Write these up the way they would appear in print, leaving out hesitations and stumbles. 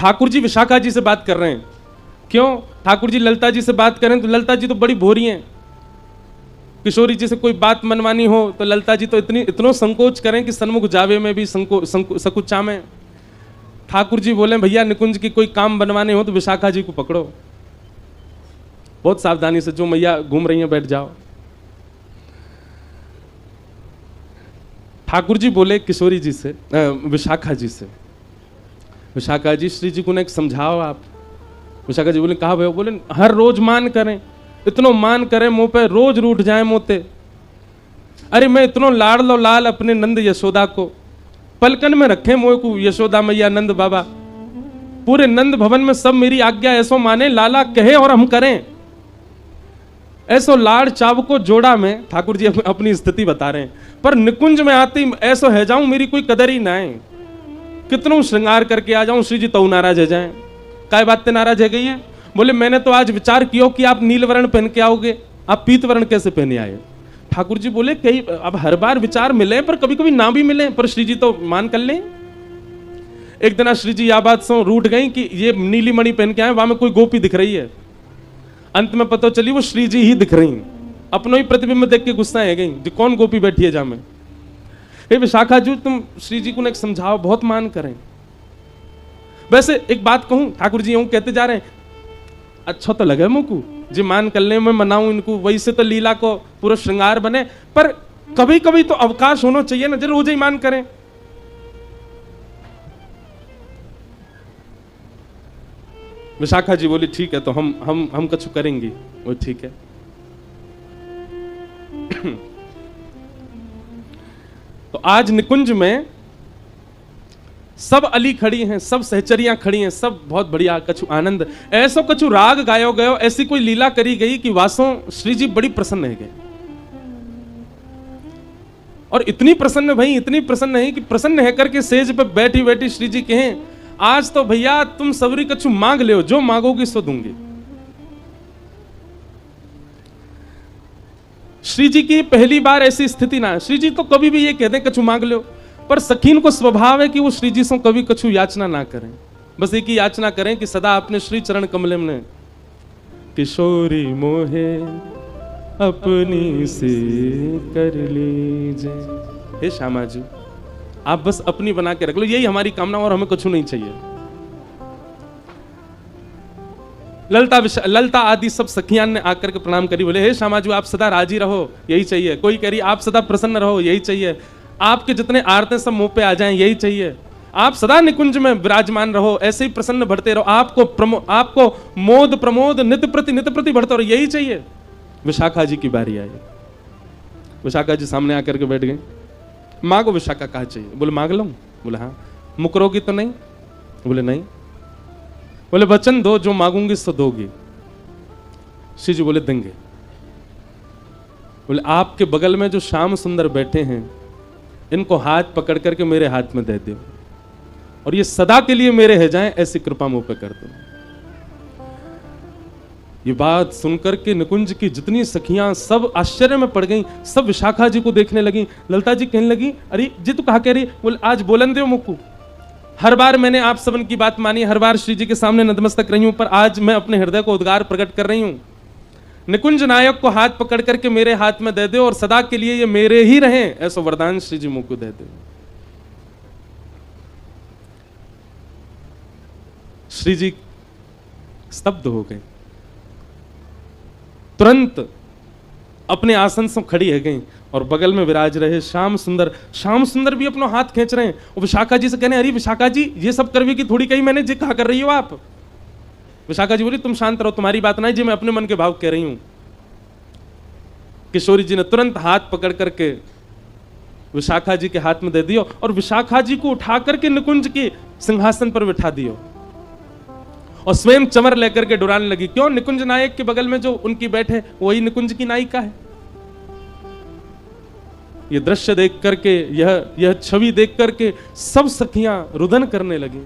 ठाकुर जी विशाखा जी से बात कर रहे हैं। क्यों? ठाकुर जी ललिता जी से बात करें तो ललिता जी तो बड़ी भोरी हैं। किशोरी जी से कोई बात मनवानी हो तो ललिता जी तो इतनो संकोच करें कि सन्मुख जावे में भी सकुचा में। ठाकुर जी बोले भैया निकुंज की कोई काम बनवाने हो तो विशाखा जी को पकड़ो, बहुत सावधानी से, जो मैया घूम रही हैं बैठ जाओ। ठाकुर जी बोले किशोरी जी से, विशाखा जी से, विशाखा जी श्री जी को एक समझाओ आप। विशाखा जी बोले कहा भाई? बोले हर रोज मान करें, इतनो मान करें मुंह पे रोज रूठ जाए मोते। अरे मैं इतनो लाड़ लो लाल अपने नंद यशोदा को, पलकन में रखे मोह को यशोदा मैया नंद बाबा, पूरे नंद भवन में सब मेरी आज्ञा ऐसो माने, लाला कहे और हम करें। ऐसो लाड़ चाव को जोड़ा में, ठाकुर जी अपनी स्थिति बता रहे हैं, पर निकुंज में आती ऐसो है जाऊं मेरी कोई कदर ही ना है। कितनों श्रृंगार करके आ जाऊं श्री जी तो नाराज है जाए। काय बात नाराज है गई है? बोले मैंने तो आज विचार किया कि आप नील वर्ण पहन के आओगे, आप पीत वर्ण कैसे पहने आए? ठाकुर जी बोले कई अब हर बार विचार मिले पर कभी कभी ना भी मिले, पर श्री जी तो मान कर लें। एक दिन श्री जी यह बात सो रूठ गई कि ये नीली मणि पहन के आए, वहां में कोई गोपी दिख रही है। अंत में पता चली वो श्री जी ही दिख रही, अपनों ही प्रतिबिंब देख के गुस्सा है गई जो कौन गोपी बैठी है जा में। हे विशाखा जी तुम श्री जी को एक समझाओ, बहुत मान करें। वैसे एक बात कहूं, ठाकुर जी यूं कहते जा रहे हैं, अच्छा तो लगे मुझको जी मान कर ले, मैं मनाऊं इनको, वैसे तो लीला को पूरा श्रृंगार बने, पर कभी कभी तो अवकाश होना चाहिए ना, जरूर रोज ही मान करें। विशाखा जी बोली ठीक है तो हम कछु करेंगे। वो ठीक है। तो आज निकुंज में सब अली खड़ी हैं, सब सहचरियां खड़ी हैं, सब बहुत बढ़िया कछु आनंद, ऐसो कछु राग गायो गयो, ऐसी कोई लीला करी गई कि वासों श्री जी बड़ी प्रसन्न है गए। और इतनी प्रसन्न भाई, इतनी प्रसन्न है कि प्रसन्न है करके सेज पे बैठी बैठी श्री जी कहें आज तो भैया तुम सबरी कछु मांग ले, जो मांगोगी सो दूंगी। श्री जी की पहली बार ऐसी स्थिति ना है। श्री जी तो कभी भी ये कहते हैं कछु मांग लो, पर सखीन को स्वभाव है कि वो श्री जी से कभी कछु याचना ना करें, बस एक ही याचना करें कि सदा अपने श्री चरण कमल में किशोरी मोहे अपनी से कर लीजिए। हे श्यामा जी आप बस अपनी बना के रख लो, यही हमारी कामना, और हमें कुछ नहीं चाहिए। ललिता आदि सब सखियां ने आकर के प्रणाम करी, बोले हे श्यामा जी आप सदा राजी रहो, यही चाहिए। कोई कह रही आप सदा प्रसन्न रहो, यही चाहिए। आपके जितने आरते सब मुंह पे आ जाएं, यही चाहिए। आप सदा निकुंज में विराजमान रहो, ऐसे ही प्रसन्न बढ़ते रहो, आपको मोद प्रमोद नित्य प्रति बढ़ते रहो, यही चाहिए। विशाखा जी की बारी आई। विशाखा जी सामने आकर के बैठ गए। मांगो विशाखा, कहा चाहिए? बोले मांग लो। बोले हाँ। मुकरोगी तो नहीं? बोले नहीं। बोले वचन दो जो मांगूंगी सो दोगी। श्री जी बोले देंगे। बोले आपके बगल में जो श्याम सुंदर बैठे हैं इनको हाथ पकड़ करके मेरे हाथ में दे दो, और ये सदा के लिए मेरे है जाएं, ऐसी कृपा मुंह पे कर दो। ये बात सुनकर के निकुंज की जितनी सखियां सब आश्चर्य में पड़ गईं, सब विशाखा जी को देखने लगी। ललिता जी कहने लगी अरे जी तू कहा कह रही? बोले आज बोलन दो मुक्कू, हर बार मैंने आप सबन की बात मानी, हर बार श्री जी के सामने नतमस्तक रही हूं, पर आज मैं अपने हृदय को उद्गार प्रकट कर रही हूं। निकुंज नायक को हाथ पकड़ करके मेरे हाथ में दे दो और सदा के लिए ये मेरे ही रहे, ऐसा वरदान श्री जी मुझको दे दे। श्री जी स्तब्ध हो गए, तुरंत अपने आसन से खड़ी है गई और बगल में विराज रहे श्याम सुंदर भी अपना हाथ खींच रहे हैं। और विशाखा जी से कहने अरे विशाखा जी ये सब करवे की थोड़ी कही मैंने, जी कहा कर रही हो आप? विशाखा जी बोली तुम शांत रहो, तुम्हारी बात नहीं जी, मैं अपने मन के भाव कह रही हूं। किशोरी जी ने तुरंत हाथ पकड़ करके विशाखा जी के हाथ में दे दियो और विशाखा जी को उठा करके निकुंज के सिंहासन पर बिठा दियो और स्वयं चमर लेकर के डुराने लगी। क्यों? निकुंज नायक के बगल में जो उनकी बैठे वही निकुंज की नायिका है। यह दृश्य देख करके, यह छवि देख करके सब सखियां रुदन करने लगी।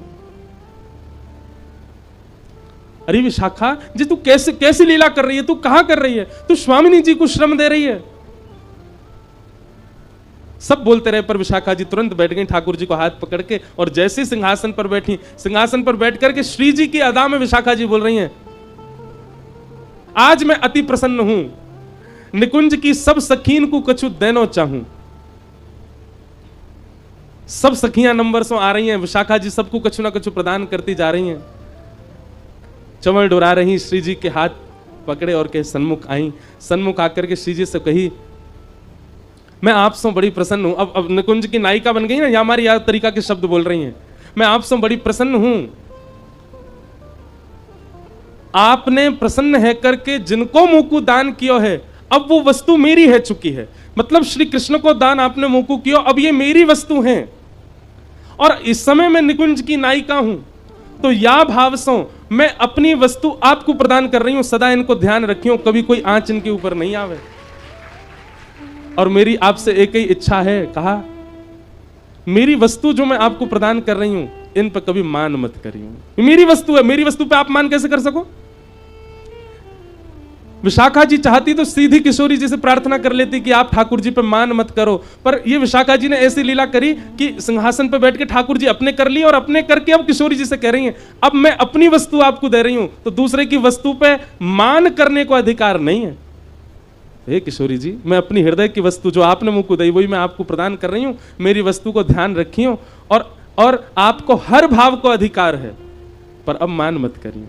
अरे विशाखा जी तू कैसी लीला कर रही है? तू कहां कर रही है? तू स्वामिनी जी को श्रम दे रही है। सब बोलते रहे, पर विशाखा जी तुरंत बैठ गई ठाकुर जी को हाथ पकड़ के, और जैसे ही सिंहासन पर बैठी, सिंहासन पर बैठ करके श्री जी की अदा में विशाखा जी बोल रही हैं, आज मैं अति प्रसन्न हूं, निकुंज की सब सखीन को कछु देनो चाहूं। सब सखियां नंबर सो आ रही हैं, विशाखा जी सबको कछु ना कछु प्रदान करती जा रही हैं। चंवर डोरा रही, श्री जी के हाथ पकड़े और के सन्मुख आई। सन्मुख आकर के श्री जी से कही, मैं आपसे बड़ी प्रसन्न हूं। अब निकुंज की नायिका बन गई ना, या हमारी याद तरीका के शब्द बोल रही हैं। मैं आपसे बड़ी प्रसन्न हूं, आपने प्रसन्न है करके जिनको मुकु दान किया है, अब वो वस्तु मेरी है चुकी है। मतलब श्री कृष्ण को दान आपने मुकु किया, अब ये मेरी वस्तु है, और इस समय मैं निकुंज की नायिका हूं, तो या भाव से मैं अपनी वस्तु आपको प्रदान कर रही हूं। सदा इनको ध्यान रखियो, कभी कोई आंच इनके ऊपर नहीं आवे। और मेरी आपसे एक ही इच्छा है, कहा मेरी वस्तु जो मैं आपको प्रदान कर रही हूं, इन पर कभी मान मत करियो। मेरी वस्तु है, मेरी वस्तु पे आप मान कैसे कर सको। विशाखा जी चाहती तो सीधी किशोरी जी से प्रार्थना कर लेती कि आप ठाकुर जी पे मान मत करो, पर ये विशाखा जी ने ऐसी लीला करी कि सिंहासन पे बैठ के ठाकुर जी अपने कर लिए, और अपने करके अब किशोरी जी से कह रही हैं, अब मैं अपनी वस्तु आपको दे रही हूं, तो दूसरे की वस्तु पे मान करने को अधिकार नहीं है। हे किशोरी जी, मैं अपनी हृदय की वस्तु जो आपने मुझको दी वही मैं आपको प्रदान कर रही हूं, मेरी वस्तु को ध्यान रखियो, और आपको हर भाव को अधिकार है, पर अब मान मत करियो,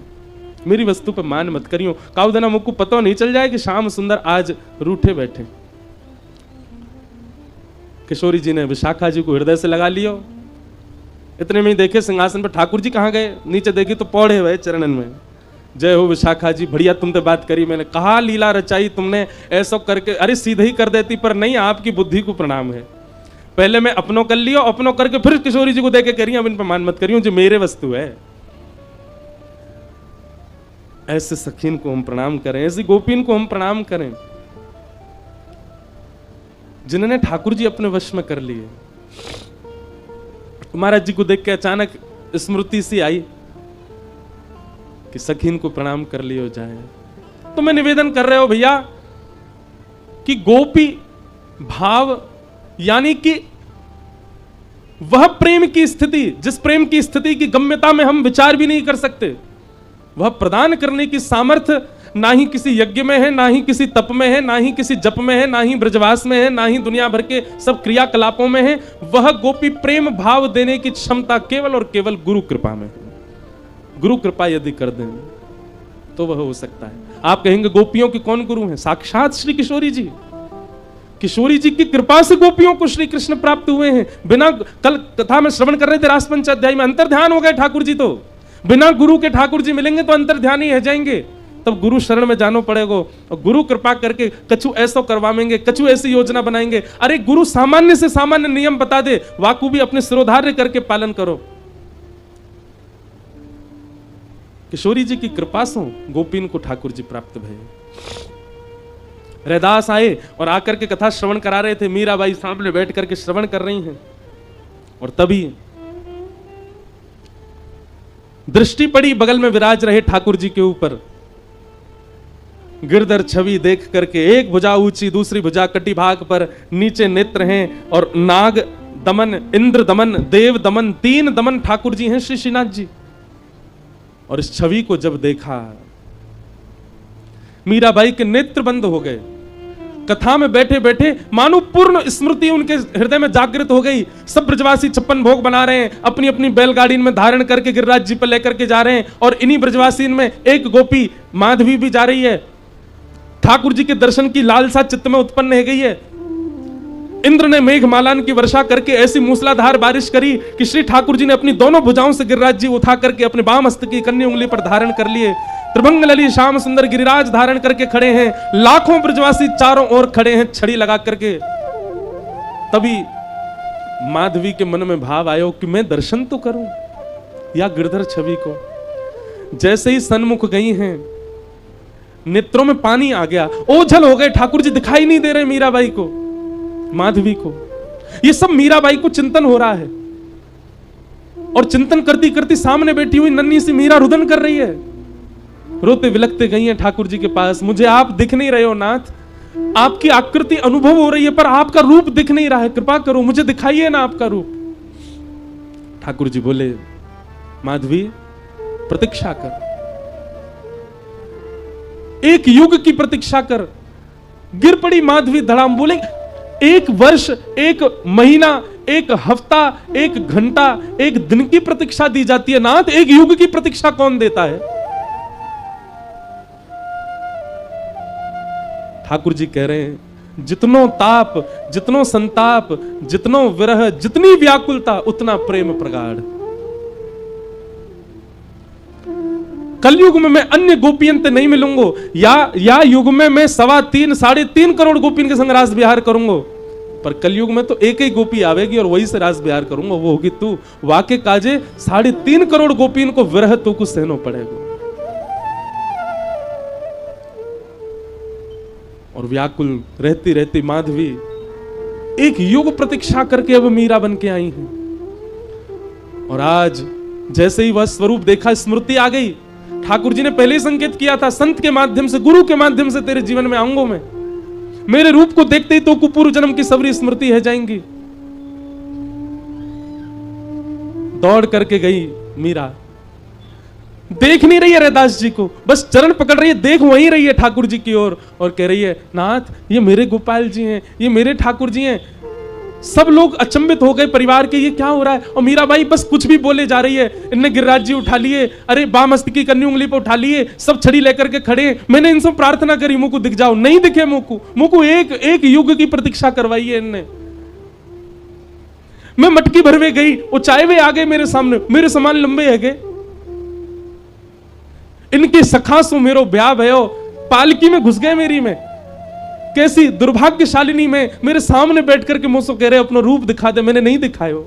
मेरी वस्तु पर मान मत करियो। काउदना मुझको पता नहीं चल जाए कि श्याम सुंदर आज रूठे बैठे। किशोरी जी ने विशाखा जी को हृदय से लगा लियो। इतने में ही देखे सिंहासन पर ठाकुर जी कहां गए, नीचे देखी तो पौड़े हुए चरणन में। जय हो विशाखा जी, बढ़िया तुमने बात करी, मैंने कहा लीला रचाई तुमने, ऐसा करके अरे सीधे ही कर देती, पर नहीं, आपकी बुद्धि को प्रणाम है। पहले मैं अपनों कर लियो, अपनों करके फिर किशोरी जी को देके करी, अब इन पर मान मत करियो, जो मेरे वस्तु है। ऐसे सखीन को हम प्रणाम करें, ऐसी गोपीन को हम प्रणाम करें, जिन्होंने ठाकुर जी अपने वश में कर लिए। महाराज जी को देख के अचानक स्मृति सी आई कि सखीन को प्रणाम कर लियो जाए। तो मैं निवेदन कर रहे हो भैया कि गोपी भाव यानी कि वह प्रेम की स्थिति, जिस प्रेम की स्थिति की गम्यता में हम विचार भी नहीं कर सकते, वह प्रदान करने की सामर्थ्य ना ही किसी यज्ञ में है, ना ही किसी तप में है, ना ही किसी जप में है, ना ही ब्रजवास में है, ना ही दुनिया भर के सब क्रियाकलापों में है। वह गोपी प्रेम भाव देने की क्षमता केवल और केवल गुरु कृपा में है। गुरु कृपा यदि कर दें तो वह हो सकता है। आप कहेंगे गोपियों के कौन गुरु हैं? साक्षात श्री किशोरी जी। किशोरी जी की कृपा से गोपियों को श्री कृष्ण प्राप्त हुए हैं। बिना, कल कथा में श्रवण कर रहे थे रास पंचाध्याय में, अंतर ध्यान हो गए ठाकुर जी। तो बिना गुरु के ठाकुर जी मिलेंगे तो अंतर ध्यान ही रह जाएंगे। तब गुरु शरण में जानो पड़ेगा, और गुरु कृपा करके कछु ऐसा करवाएंगे, कछु ऐसी योजना बनाएंगे। अरे गुरु सामान्य से सामान्य नियम बता दे, वाकु भी अपने सिरोधार्य करके पालन करो। किशोरी जी की कृपा से गोपीन को ठाकुर जी प्राप्त भये। रैदास आए और आकर के कथा श्रवण करा रहे थे। मीराबाई सामने बैठ करके श्रवण कर रही हैं, और तभी दृष्टि पड़ी बगल में विराज रहे ठाकुर जी के ऊपर। गिरधर छवि देख करके, एक भुजा ऊंची, दूसरी भुजा कटी भाग पर, नीचे नेत्र हैं, और नाग दमन, इंद्र दमन, देव दमन, 3 दमन ठाकुर जी हैं श्री श्रीनाथ जी। और इस छवि को जब देखा, मीराबाई के नेत्र बंद हो गए। कथा में बैठे बैठे मानो पूर्ण स्मृति उनके हृदय में जागृत हो गई। सब ब्रजवासी 56 भोग बना रहे हैं, अपनी अपनी बैलगाड़ी में धारण करके गिरिराज जी पर लेकर के जा रहे हैं, और इन्हीं ब्रजवासी में एक गोपी माधवी भी जा रही है। ठाकुर जी के दर्शन की लालसा चित्त में उत्पन्न हो गई है। इंद्र ने मेघमालान की वर्षा करके ऐसी मूसलाधार बारिश करी कि श्री ठाकुर जी ने अपनी दोनों भुजाओं से गिरिराज जी उठा करके अपने बाम हस्त की कन्नी उंगली पर धारण कर लिए। त्रिभंग लली श्याम सुंदर गिरिराज धारण करके खड़े हैं। लाखों ब्रजवासी चारों ओर खड़े हैं छड़ी लगा करके। तभी माधवी के मन में भाव आयो कि मैं दर्शन तो करूं या गिरधर छवि को। जैसे ही सन्मुख गई हैं, नेत्रों में पानी आ गया, ओझल हो गए। ठाकुर जी दिखाई नहीं दे रहे मीराबाई को, माधवी को। ये सब मीराबाई को चिंतन हो रहा है, और चिंतन करती करती सामने बैठी हुई नन्ही सी मीरा रुदन कर रही है। रोते विलखते गई हैं ठाकुर जी के पास, मुझे आप दिख नहीं रहे हो नाथ, आपकी आकृति अनुभव हो रही है पर आपका रूप दिख नहीं रहा है, कृपा करो मुझे दिखाइए ना आपका रूप। ठाकुर जी बोले, माधवी प्रतीक्षा कर, एक युग की प्रतीक्षा कर। गिर पड़ी माधवी धड़ाम। बोले, एक वर्ष, एक महीना, एक हफ्ता, एक घंटा, एक दिन की प्रतीक्षा दी जाती है नाथ, एक युग की प्रतीक्षा कौन देता है? ठाकुर जी कह रहे हैं, जितनो ताप, जितनो संताप, जितनो विरह, जितनी व्याकुलता, उतना प्रेम प्रगाढ़। कलयुग में मैं अन्य गोपियन से नहीं मिलूंगा, या युग में मैं 3.25 साढ़े 3 करोड़ गोपियन के संग रास विहार करूंगा, पर कलयुग में तो एक ही गोपी आवेगी और वही से रास विहार करूंगा, वो होगी तू। वाके काजे 3.5 करोड़ गोपियन को विरह तो कुछ सहनो पड़ेगा। और व्याकुल रहती रहती माधवी एक युग प्रतीक्षा करके अब मीरा बन के आई हैं। और आज जैसे ही वह स्वरूप देखा, स्मृति आ गई। ठाकुर जी ने पहले ही संकेत किया था, संत के माध्यम से, गुरु के माध्यम से तेरे जीवन में आऊंगा मैं। मेरे रूप को देखते ही तो पूर्व जन्म की सबरी स्मृति है जाएंगी। दौड़ करके गई मीरा, देख नहीं रही है रैदास जी को, बस चरण पकड़ रही है, देख वहीं रही है ठाकुर जी की ओर, और कह रही है, नाथ ये मेरे गोपाल जी हैं, ये मेरे ठाकुर जी हैं। सब लोग अचंभित हो गए परिवार के, ये क्या हो रहा है? और मीराबाई बस कुछ भी बोले जा रही है। इनने गिरिराज जी उठा लिए, अरे बामस्तिकी कन्नी उंगली पे उठा लिए, सब छड़ी लेकर के खड़े। मैंने इनसे प्रार्थना करी, मुझको दिख जाओ, नहीं दिखे मुझको एक युग की प्रतीक्षा करवाई है इनने। मैं मटकी भरवे गई, वो चाय वे आ गए मेरे सामने, मेरे समान लंबे है गए। इनके सखा सो मेरो ब्याह भयो, पालकी में घुस गए मेरी में। कैसी दुर्भाग्यशालिनी में मेरे सामने बैठ करके मुझसे कह रहे अपना रूप दिखा दे, मैंने नहीं दिखायो।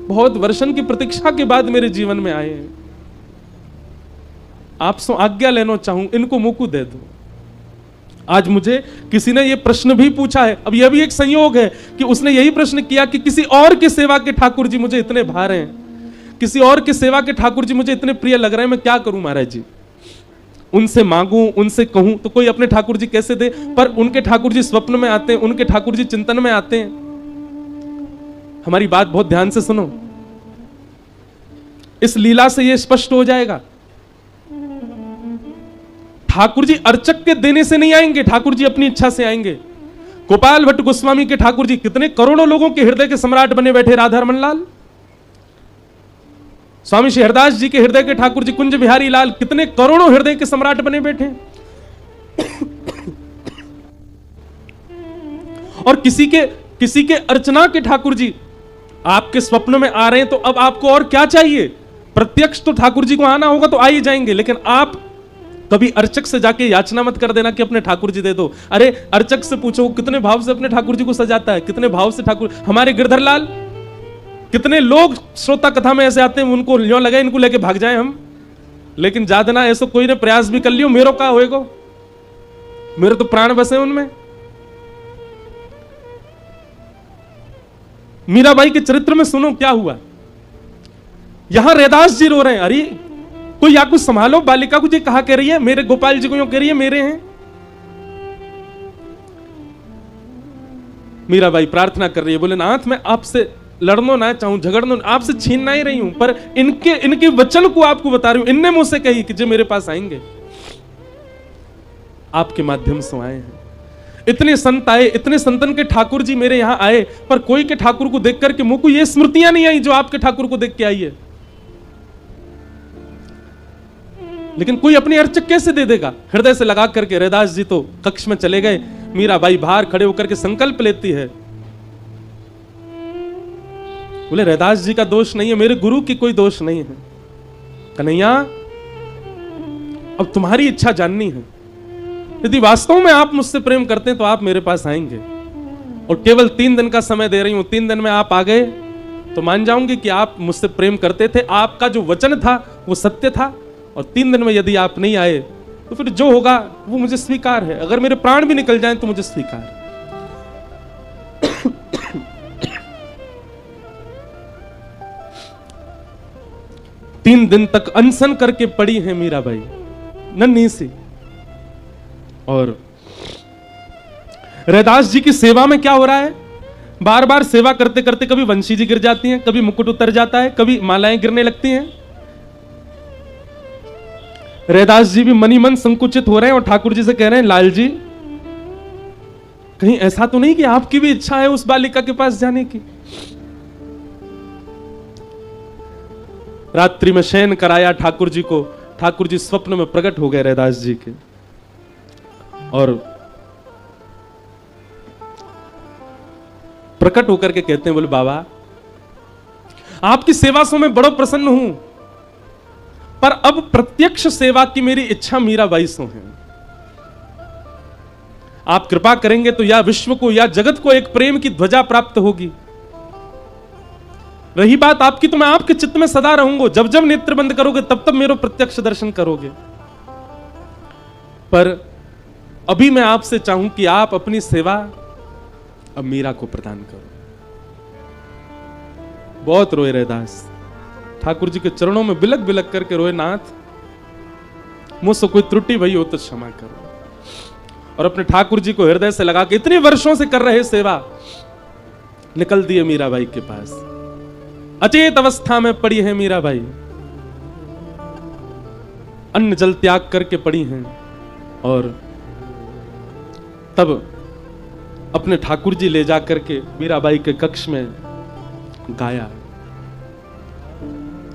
बहुत वर्षन की प्रतीक्षा के बाद मेरे जीवन में आए हैं। आपसे आज्ञा लेना चाहूं, इनको मुकु दे दो। आज मुझे किसी ने यह प्रश्न भी पूछा है, अब यह भी एक संयोग है कि उसने यही प्रश्न किया कि किसी और के सेवा के ठाकुर जी मुझे इतने भार हैं, किसी और के सेवा के ठाकुर जी मुझे इतने प्रिय लग रहे हैं, मैं क्या करूं महाराज जी? उनसे मांगूं, उनसे कहूं तो कोई अपने ठाकुर जी कैसे दे? पर उनके ठाकुर जी स्वप्न में आते हैं, उनके ठाकुर जी चिंतन में आते हैं। हमारी बात बहुत ध्यान से सुनो, इस लीला से यह स्पष्ट हो जाएगा। ठाकुर जी अर्चक के देने से नहीं आएंगे, ठाकुर जी अपनी इच्छा से आएंगे। गोपाल भट्ट गोस्वामी के ठाकुर जी कितने करोड़ों लोगों के हृदय के सम्राट बने बैठे, राधा रमन लाल। स्वामी शेहरदास जी के हृदय के ठाकुर जी कुंज बिहारी लाल कितने करोड़ों हृदय के सम्राट बने बैठे। और किसी के अर्चना के ठाकुर जी आपके स्वप्न में आ रहे हैं, तो अब आपको और क्या चाहिए? प्रत्यक्ष तो ठाकुर जी को आना होगा तो आ ही जाएंगे, लेकिन आप कभी अर्चक से जाके याचना मत कर देना कि अपने ठाकुर जी दे दो। अरे अर्चक से पूछो कितने भाव से अपने ठाकुर जी को सजाता है, कितने भाव से ठाकुर। हमारे गिरधर लाल, कितने लोग श्रोता कथा में ऐसे आते हैं, उनको ल्यों लगे इनको लेके भाग जाए हम, लेकिन जादना ऐसा कोई ने प्रयास भी कर लियो, मेरो का होएगो, मेरे तो प्राण बसे उनमें। मीराबाई के चरित्र में सुनो क्या हुआ। यहां रैदास जी रो रहे हैं, अरे कोई या कुछ संभालो, बालिका को जी कहा कह रही है, मेरे गोपाल जी को यूं कह रही है मेरे हैं। मीराबाई प्रार्थना कर रही है, बोले नाथ मैं आपसे लड़ना ना चाहूं, झगड़ना आपसे छीनना ही रही हूं, पर इनके वचन को आपको बता रही हूं। इनने मुझसे कही कि जो मेरे पास आएंगे, आपके माध्यम से आए हैं। इतने संत आए, इतने संतन के ठाकुर जी मेरे यहां आए, पर कोई के ठाकुर को देख करके मुझको ये स्मृतियां नहीं आई जो आपके ठाकुर को देख के आई है। लेकिन कोई अपनी अर्चक कैसे दे देगा? हृदय से लगा करके रैदास जी तो कक्ष में चले गए। मीराबाई बाहर खड़े होकर के संकल्प लेती है, बोले रैदास जी का दोष नहीं है, मेरे गुरु की कोई दोष नहीं है। कन्हैया अब तुम्हारी इच्छा जाननी है, यदि वास्तव में आप मुझसे प्रेम करते हैं तो आप मेरे पास आएंगे, और केवल 3 दिन का समय दे रही हूं। 3 दिन में आप आ गए तो मान जाऊंगी कि आप मुझसे प्रेम करते थे, आपका जो वचन था वो सत्य था। और 3 दिन में यदि आप नहीं आए तो फिर जो होगा वो मुझे स्वीकार है, अगर मेरे प्राण भी निकल जाएं तो मुझे स्वीकार है। 3 दिन तक अनशन करके पड़ी है मीराबाई, नन्ही सी। और रैदास जी की सेवा में क्या हो रहा है, बार बार सेवा करते करते कभी वंशी जी गिर जाती हैं, कभी मुकुट उतर जाता है, कभी मालाएं गिरने लगती हैं। रैदास जी भी मनी मन संकुचित हो रहे हैं और ठाकुर जी से कह रहे हैं, लाल जी कहीं ऐसा तो नहीं कि आपकी भी इच्छा है उस बालिका के पास जाने की। रात्रि में शयन कराया ठाकुर जी को, ठाकुर जी स्वप्न में प्रकट हो गए रैदास जी के, और प्रकट होकर के कहते हैं, बोले बाबा आपकी सेवा से मैं बड़ा प्रसन्न हूं, पर अब प्रत्यक्ष सेवा की मेरी इच्छा मीराबाई से है। आप कृपा करेंगे तो या विश्व को या जगत को एक प्रेम की ध्वजा प्राप्त होगी। रही बात आपकी, तो मैं आपके चित्त में सदा रहूंगा, जब जब नेत्र बंद करोगे तब तब मेरा प्रत्यक्ष दर्शन करोगे। पर अभी मैं आपसे चाहूं कि आप अपनी सेवा अब मीरा को प्रदान करो। बहुत रोए रैदास, ठाकुर जी के चरणों में बिलक बिलक करके रोए, नाथ मुझसे कोई त्रुटि भई हो तो क्षमा करो। और अपने ठाकुर जी को हृदय से लगा के इतने वर्षों से कर रहे सेवा, निकल दिए मीराबाई के पास। अचेत अवस्था में पड़ी है मीराबाई, अन्न जल त्याग करके पड़ी हैं, और तब अपने ठाकुर जी ले जाकर के मीराबाई के कक्ष में गाया,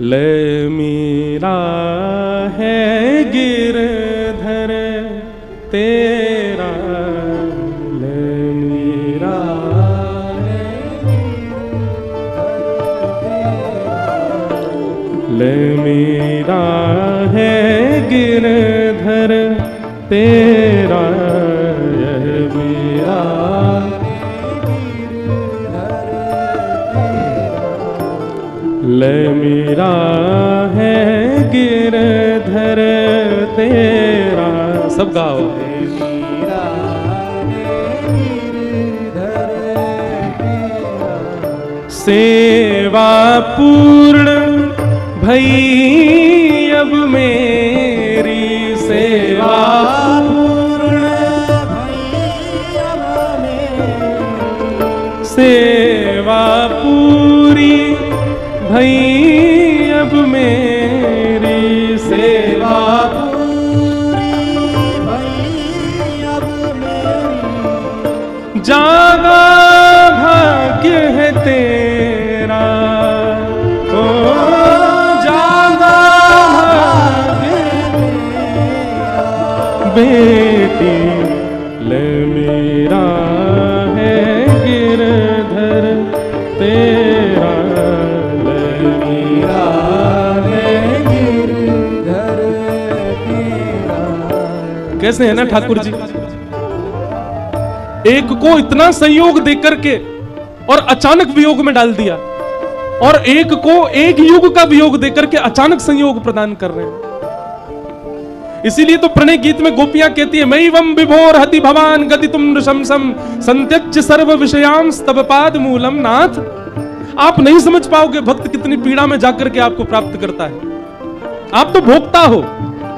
ले मीरा है गिरधर तेरा, ले मीरा ले मीरा है गिरधर तेरा, यह मीरा ले मीरा है गिरधर तेरा। सब गाओ। सेवा पूर्ण भई अब मेरी, सेवा पूर्ण भई अब मेरी, सेवा पूरी भई अब मेरी, सेवा पूरी भई अब मेरी, जागा भाग्य है तेरा, ओ जागा भाग्य तेरा, बेटी ले मीरा है गिरधर तेरा, ले मीरा है गिरधर तेरा। कैसे है ना ठाकुर जी, एक को इतना संयोग देकर के और अचानक वियोग में डाल दिया, और एक को एक युग का वियोग देकर के अचानक संयोग प्रदान कर रहे हैं। इसीलिए तो प्रणय गीत में गोपियां कहती है, मैवं विभोर हति भवान गति तुम नृशंसम संत्यज्य सर्व विषयां स्तव पाद मूलम। नाथ आप नहीं समझ पाओगे भक्त कितनी पीड़ा में जाकर के आपको प्राप्त करता है। आप तो भोक्ता हो,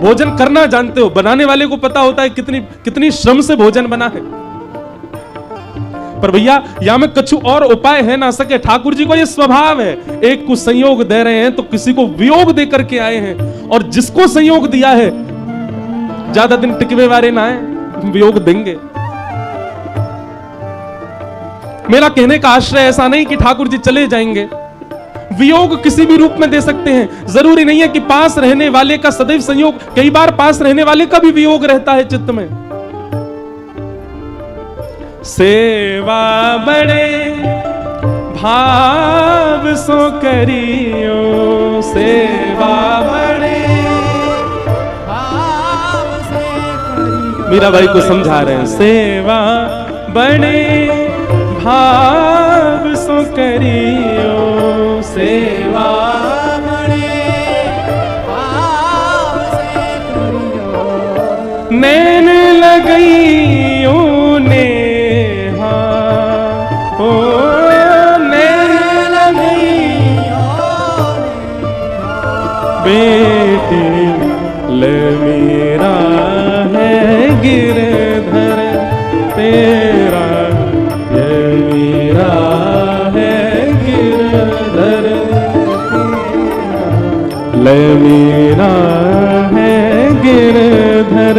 भोजन करना जानते हो, बनाने वाले को पता होता है कितनी श्रम से भोजन बना है। पर भैया यहां में कछु और उपाय है ना सके, ठाकुर जी को ये स्वभाव है, एक को संयोग दे रहे हैं तो किसी को वियोग दे करके आए हैं, और जिसको संयोग दिया है ज्यादा दिन टिकवे वाले ना है, वियोग देंगे। मेरा कहने का आश्रय ऐसा नहीं कि ठाकुर जी चले जाएंगे, वियोग किसी भी रूप में दे सकते हैं। जरूरी नहीं है कि पास रहने वाले का सदैव संयोग, कई बार पास रहने वाले का भी वियोग रहता है चित्त में। सेवा बड़े भाव सो करियो, सेवा बड़े भाव से करियो। मीराबाई को समझा रहे हैं, सेवा बड़े भाव सो करियो, सेवा बड़े भाव से करियो। नैन लगइयो ने बेटी ले मीरा है गिर तेरा, ये मीरा है गिरधर ले मीरा है गिरधर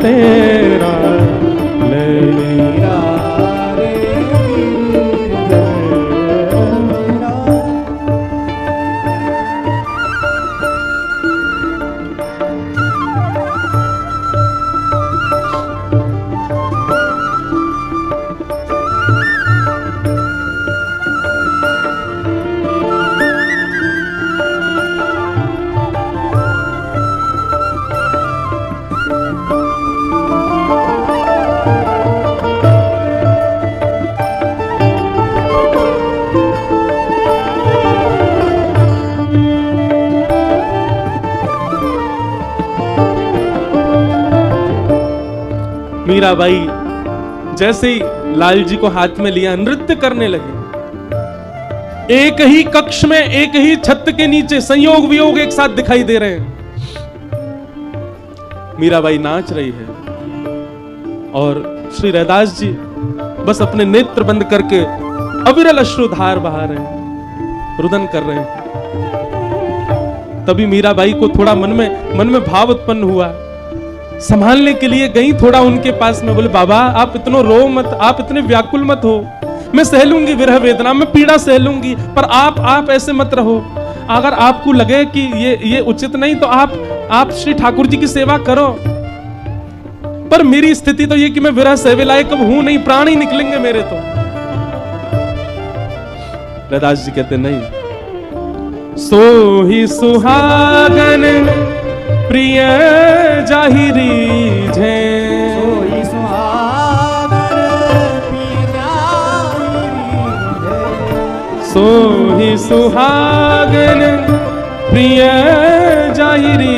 तेरा, ले मीरा रे मीराबाई जैसे ही लाल जी को हाथ में लिया नृत्य करने लगे। एक ही कक्ष में, एक ही छत के नीचे संयोग वियोग एक साथ दिखाई दे रहे हैं। मीराबाई नाच रही है और श्री रैदास जी बस अपने नेत्र बंद करके अविरल अश्रुधार बहा रहे हैं, रुदन कर रहे हैं। तभी मीराबाई को थोड़ा मन में भाव उत्पन्न हुआ। संभालने के लिए गई थोड़ा उनके पास में, बोले बाबा आप इतना रो मत, आप इतने व्याकुल मत हो, मैं सह लूंगी विरह वेदना, मैं पीड़ा सह लूंगी, पर आप ऐसे मत रहो। अगर आपको लगे कि ये उचित नहीं तो आप श्री ठाकुर जी की सेवा करो, पर मेरी स्थिति तो ये कि मैं विरह सहवे लायक अब हूं नहीं, प्राण ही निकलेंगे मेरे तो। रैदास जी कहते नहीं, सो ही सुहागन प्रिय जाहिरी झे, सोई सुहागन प्रिय जाहिरी झे, सो ही सुहागन प्रिय जाहिरी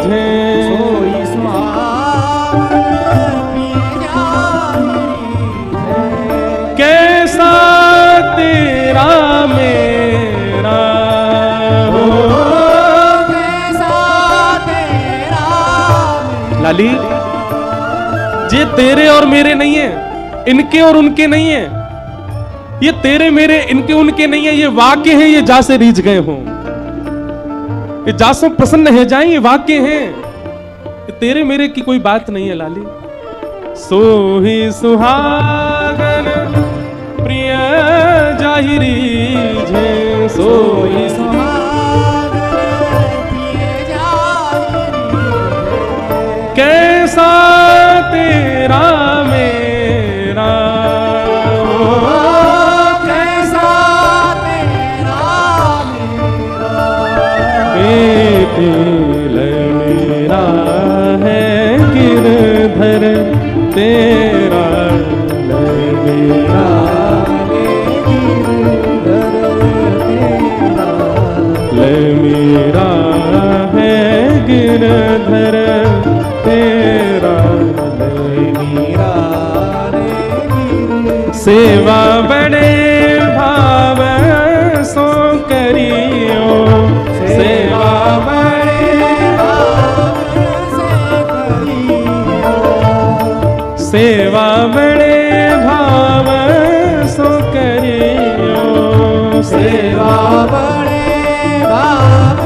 झे, सोई सुहागन प्रिय जाहिरी झे, कैसा तेरा मेरा हो। लाली ये तेरे और मेरे नहीं है, इनके और उनके नहीं है, ये तेरे मेरे इनके उनके नहीं है, ये वाक्य है, ये जा से रीझ गए हों, ये जा से प्रसन्न है जाए, ये वाक्य हैं, ये तेरे मेरे की कोई बात नहीं है लाली। सो ही सुहागन प्रिय जाहिरी झे, सो ही कैसा तेरा मेरा हो, कैसा तेरा मेरा, बेटे ले मेरा है गिरधर तेरा, ले मेरा ले मेरा है गिरधर तेरा, सेवा बड़े भाव सो करियो, सेवा बड़े भाव से करियो, सेवा बड़े भाव सो करियो, सेवा बड़े भाव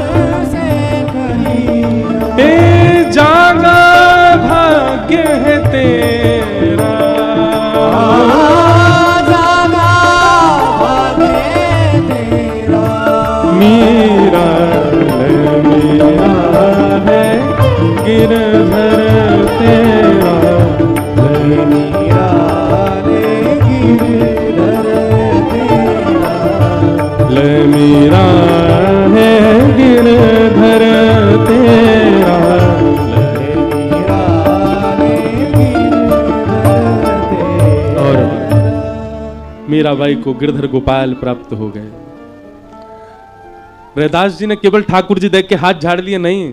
से करियो, ए जागा भाग्य है तेरा, जागा भाग्य तेरा, मीरा मेरा है गिरधर तेरा, मीरा रे गिरधर तेरा, ले मीरा है गिरधर तेरा, मीरा रे गिरधर तेरा। और मीराबाई को गिरधर गोपाल प्राप्त हो गए। रैदास जी ने केवल ठाकुर जी देख के हाथ झाड़ लिए नहीं,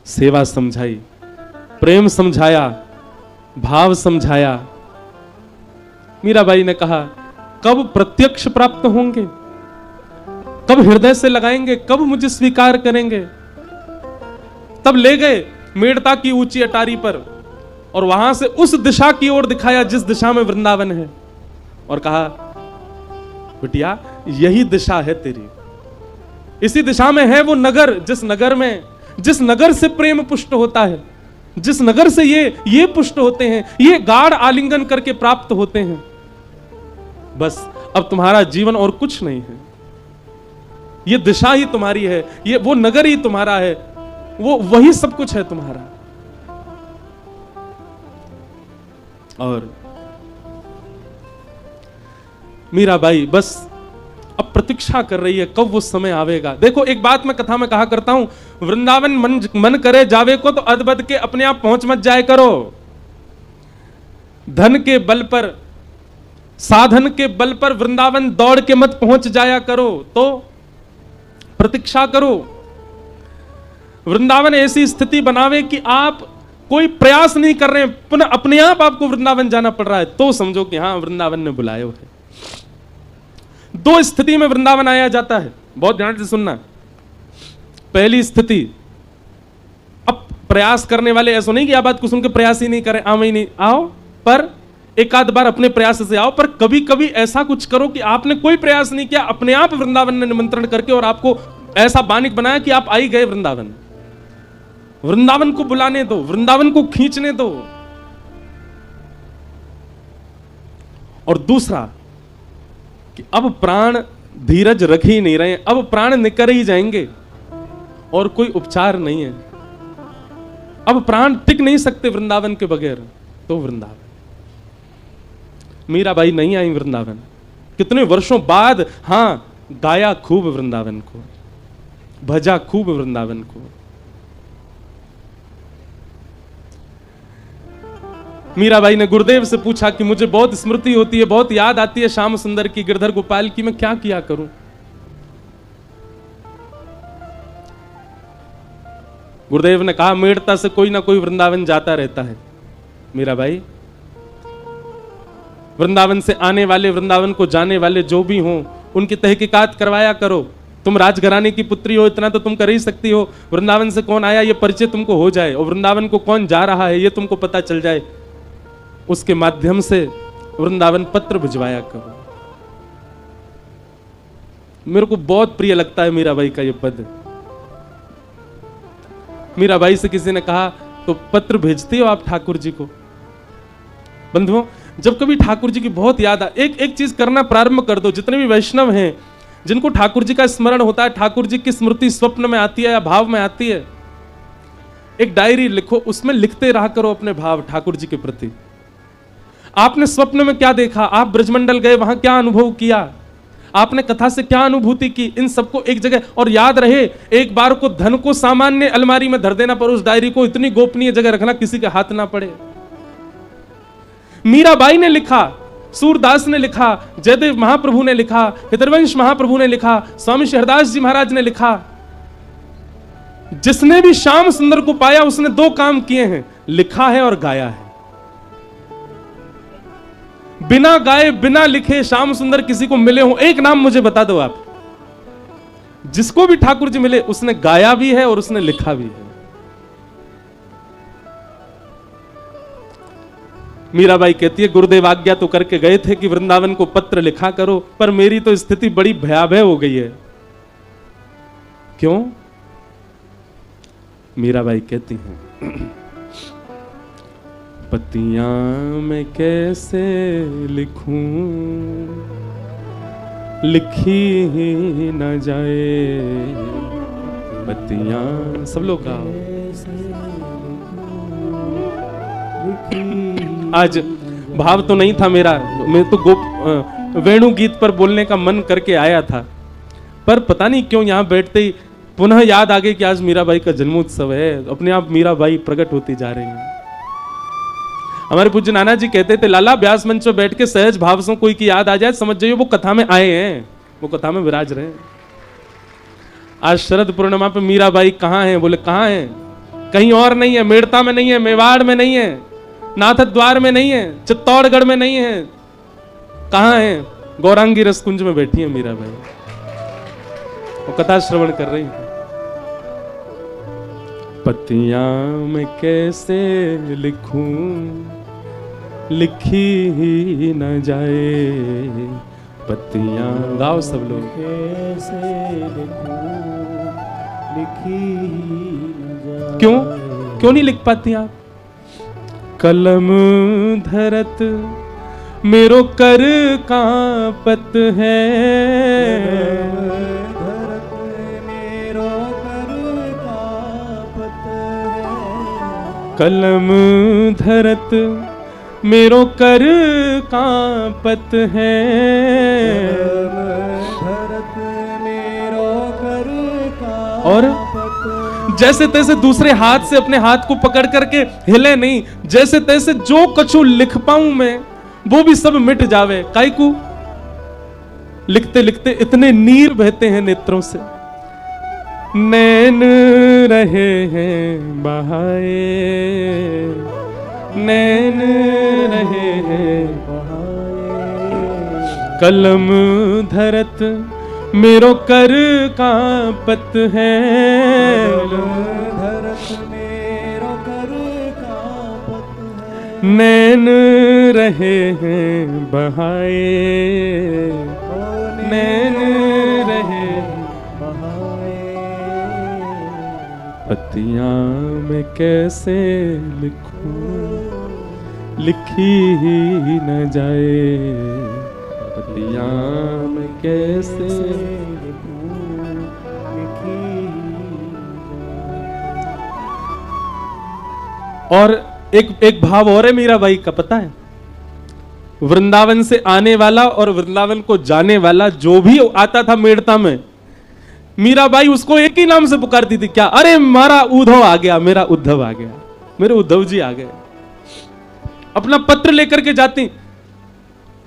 सेवा समझाई, प्रेम समझाया, भाव समझाया। मीराबाई ने कहा कब प्रत्यक्ष प्राप्त होंगे, कब हृदय से लगाएंगे, कब मुझे स्वीकार करेंगे। तब ले गए मेड़ता की ऊंची अटारी पर, और वहां से उस दिशा की ओर दिखाया जिस दिशा में वृंदावन है, और कहा बिटिया यही दिशा है तेरी, इसी दिशा में है वो नगर, जिस नगर से प्रेम पुष्ट होता है, जिस नगर से ये पुष्ट होते हैं, ये गाढ़ आलिंगन करके प्राप्त होते हैं। बस अब तुम्हारा जीवन और कुछ नहीं है, ये दिशा ही तुम्हारी है, ये वो नगर ही तुम्हारा है, वही सब कुछ है तुम्हारा। और मीराबाई बस अब प्रतीक्षा कर रही है कब वो समय आवेगा। देखो एक बात मैं कथा में कहा करता हूं, वृंदावन मन करे जावे को तो अदबद के अपने आप पहुंच मत जाए करो। धन के बल पर, साधन के बल पर वृंदावन दौड़ के मत पहुंच जाया करो, तो प्रतीक्षा करो। वृंदावन ऐसी स्थिति बनावे कि आप कोई प्रयास नहीं कर रहे हैं, पुनः अपने आप आपको वृंदावन जाना पड़ रहा है, तो समझो कि हां वृंदावन ने बुलाया है। दो स्थिति में वृंदावन आया जाता है, बहुत ध्यान से सुनना। पहली स्थिति, अब प्रयास करने वाले ऐसा नहीं कि आप बात को सुन के प्रयास ही नहीं करें, आओ ही नहीं, आओ पर एक आध बार अपने प्रयास से आओ, पर कभी कभी ऐसा कुछ करो कि आपने कोई प्रयास नहीं किया, अपने आप वृंदावन ने निमंत्रण करके और आपको ऐसा बानिक बनाया कि आप आई गए वृंदावन। वृंदावन को बुलाने दो, वृंदावन को खींचने दो। और दूसरा कि अब प्राण धीरज रख ही नहीं रहे, अब प्राण निकल ही जाएंगे और कोई उपचार नहीं है, अब प्राण टिक नहीं सकते वृंदावन के बगैर, तो वृंदावन। मीराबाई नहीं आई वृंदावन, कितने वर्षों बाद हां गाया खूब वृंदावन को, भजा खूब वृंदावन को। मीराबाई ने गुरुदेव से पूछा कि मुझे बहुत स्मृति होती है, बहुत याद आती है श्याम सुंदर की, गिरधर गोपाल की, मैं क्या किया करूं। गुरुदेव ने कहा मेड़ता से कोई ना कोई वृंदावन जाता रहता है। मीराबाई, वृंदावन से आने वाले, वृंदावन को जाने वाले जो भी हों, उनकी तहकीकात करवाया करो। तुम राजघराने की पुत्री हो, इतना तो तुम कर ही सकती हो, वृंदावन से कौन आया ये परिचय तुमको हो जाए, और वृंदावन को कौन जा रहा है ये तुमको पता चल जाए, उसके माध्यम से वृंदावन पत्र भिजवाया करो। मेरे को बहुत प्रिय लगता है मीराबाई का ये पद। मीराबाई से किसी ने कहा तो पत्र भेजती हो आप ठाकुर जी को? बंधुओं, जब कभी ठाकुर जी की बहुत याद आ, एक चीज करना प्रारंभ कर दो। जितने भी वैष्णव हैं जिनको ठाकुर जी का स्मरण होता है, ठाकुर जी की स्मृति स्वप्न में आती है या भाव में आती है, एक डायरी लिखो, उसमें लिखते रहा करो अपने भाव ठाकुर जी के प्रति। आपने स्वप्न में क्या देखा, आप ब्रजमंडल गए, वहां क्या अनुभव किया, आपने कथा से क्या अनुभूति की, इन सबको एक जगह। और याद रहे, एक बार को धन को सामान्य अलमारी में धर देना, पर उस डायरी को इतनी गोपनीय जगह रखना किसी के हाथ ना पड़े। मीराबाई ने लिखा, सूरदास ने लिखा, जयदेव महाप्रभु ने लिखा, हितरवंश महाप्रभु ने लिखा, स्वामी शहरदास जी महाराज ने लिखा। जिसने भी श्याम सुंदर को पाया उसने दो काम किए हैं, लिखा है और गाया है। बिना गाए बिना लिखे श्याम सुंदर किसी को मिले हो, एक नाम मुझे बता दो आप। जिसको भी ठाकुर जी मिले उसने गाया भी है और उसने लिखा भी है। मीराबाई कहती है गुरुदेव आज्ञा तो करके गए थे कि वृंदावन को पत्र लिखा करो, पर मेरी तो स्थिति बड़ी भयावह हो गई है। क्यों? मीराबाई कहती हैं पतियां मैं कैसे लिखूं, लिखी ही न जाए पतियां। सब लोग गाओ। आज भाव तो नहीं था मेरा, मैं तो वेणु गीत पर बोलने का मन करके आया था, पर पता नहीं क्यों यहाँ बैठते ही पुनः याद आ गई कि आज मीराबाई का जन्मोत्सव है। अपने आप मीराबाई प्रकट होती जा रही है। हमारे पूज्य नाना जी कहते थे, लाला व्यास मंच पर बैठ के सहज भाव से कोई की याद आ जाए, समझ जाइए वो कथा में आए हैं, वो कथा में विराज रहे हैं। आज शरद पूर्णिमा पे मीराबाई कहाँ है? बोले कहाँ है? कहीं और नहीं है, मेड़ता में नहीं है, मेवाड़ में नहीं है, नाथ द्वार में नहीं है, चित्तौड़गढ़ में नहीं है, कहाँ है? गौरांगी रसकुंज में बैठी है मीराबाई, वो कथा श्रवण कर रही है। पत्तियां मैं कैसे लिखूं, लिखी ही न जाए पत्तियां। गाओ सब लोग। कैसे लिखूं, लिखी न जाए। क्यों क्यों नहीं लिख पाती आप? कलम धरत मेरो कर कांपत है, धरत मेरो कर कांपत है। कलम धरत मेरो कर कांपत है, धरत मेरो कर और कांपत। जैसे तैसे दूसरे हाथ से अपने हाथ को पकड़ करके हिले नहीं, जैसे तैसे जो कछु लिख पाऊं मैं वो भी सब मिट जावे। काईकू लिखते लिखते इतने नीर बहते हैं नेत्रों से, नैन रहे हैं बहाए, नैन रहे हैं बहाए। कलम धरत मेरो कर कांपत है, धरत मेरो कर कांपत है। नैन रहे हैं बहाए, नैन रहे बहाए। पत्तियां मैं कैसे लिखूं, लिखी ही न जाए पत्तियां मैं कैसे। लिखूं, लिखी और एक भाव और है मीराबाई का, पता है? वृंदावन से आने वाला और वृंदावन को जाने वाला जो भी आता था मेड़ता में, मीराबाई उसको एक ही नाम से पुकारती थी। क्या? अरे मारा उद्धव आ गया, मेरा उद्धव आ गया, मेरे उद्धव जी आ गए। अपना पत्र लेकर के जाती,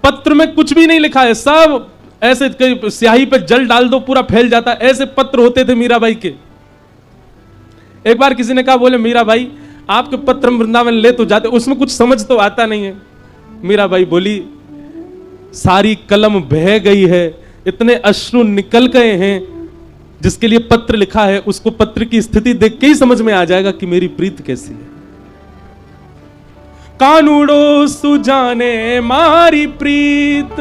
पत्र में कुछ भी नहीं लिखा है, सब ऐसे स्याही पे जल डाल दो पूरा फैल जाता, ऐसे पत्र होते थे मीराबाई के। एक बार किसी ने कहा, बोले मीराबाई आपके पत्र वृंदावन ले तो जाते, उसमें कुछ समझ तो आता नहीं है। मीराबाई बोली, सारी कलम बह गई है, इतने अश्रु निकल गए हैं, जिसके लिए पत्र लिखा है उसको पत्र की स्थिति देख के ही समझ में आ जाएगा कि मेरी प्रीत कैसी है। कानूड़ो सुजाने मारी प्रीत,